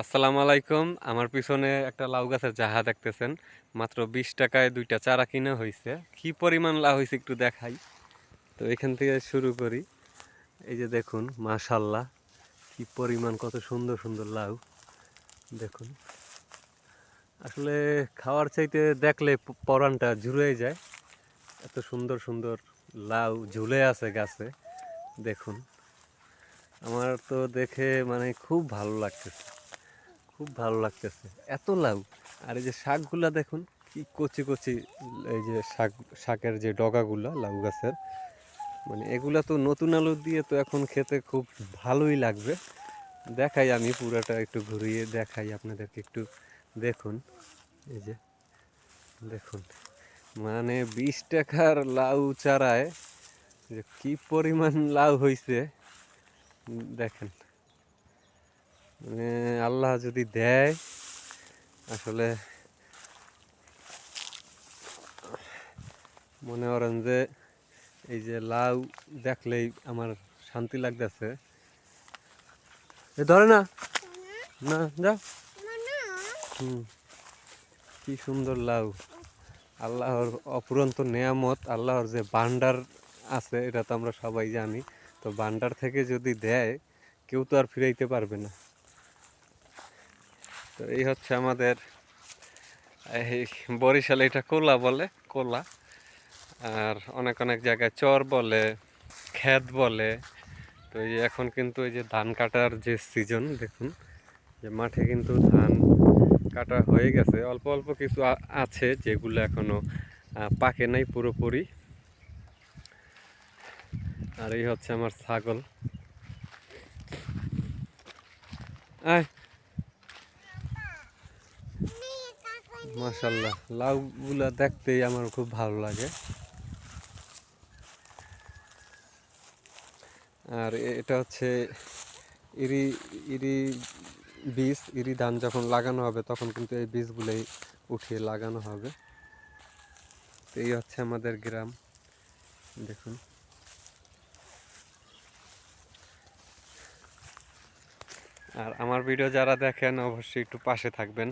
আসসালামু আলাইকুম। আমার পিছনে একটা লাউ গাছের জাহা দেখতেছেন। মাত্র 20 টাকায় 2টা চারা কিনা হইছে। কি পরিমাণ লাউ হইছে একটু দেখাই। তো এখান থেকে শুরু করি। এই যে দেখুন মাশাআল্লাহ কি পরিমাণ কত সুন্দর সুন্দর লাউ দেখুন। আসলে খাওয়ার চাইতে দেখলে পরানটা জুড়ে যায়। এত সুন্দর সুন্দর লাউ ঝুলে আছে গাছে দেখুন। আমার তো দেখে মানে খুব ভালো লাগতেছে। খুব ভালো লাগতেছে এত লাউ। আর এই যে শাকগুলা দেখুন কি কচি কচি, এই যে শাকের যে ডগাগুলা লাউ গাছের, মানে এগুলা তো নতুন আলু দিয়ে তো এখন খেতে খুব ভালোই লাগবে। দেখাই আমি পুরাটা একটু ঘুরিয়ে দেখাই আপনাদেরকে একটু দেখুন। এই যে দেখুন মানে 20 টাকার লাউ চারায় যে কি পরিমাণ লাউ হইছে দেখেন। মানে আল্লাহ যদি দেয় আসলে মনে করেন যে এই যে লাউ দেখলেই আমার শান্তি লাগতেছে। এ ধরে না, না যা। হুম, কি সুন্দর লাউ। আল্লাহর অফুরন্ত নেয়ামত, আল্লাহর যে ভান্ডার আছে এটা তো আমরা সবাই জানি। তো ভান্ডার থেকে যদি দেয় কেউ তো আর ফিরাইতে পারবে না। তো এই হচ্ছে আমাদের এই বরিশালে এটা কোলা বলে, কোলা। আর অনেক অনেক জায়গায় চর বলে, ক্ষেত বলে। তো এই যে এখন কিন্তু এই যে ধান কাটার যে সিজন দেখুন, যে মাঠে কিন্তু ধান কাটা হয়ে গেছে, অল্প অল্প কিছু আছে যেগুলো এখনো পাকে নাই পুরোপুরি। আর এই হচ্ছে আমার ছাগল। আয় মাশাল্লাহ, লাউগুলা দেখতেই আমার খুব ভালো লাগে। আর এটা হচ্ছে ইরি ইরি বীজ, ইরি ধান যখন লাগানো হবে তখন কিন্তু এই বীজগুলোই উঠিয়ে লাগানো হবে। তো এই হচ্ছে আমাদের গ্রাম দেখুন। আর আমার ভিডিও যারা দেখেন অবশ্যই একটু পাশে থাকবেন,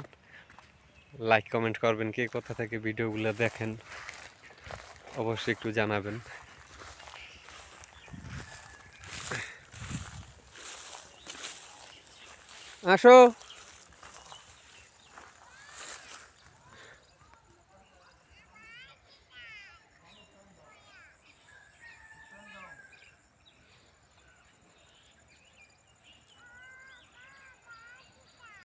লাইক কমেন্ট করবেন, কে কোথা থেকে ভিডিওগুলো দেখেন অবশ্যই একটু জানাবেন। আসো।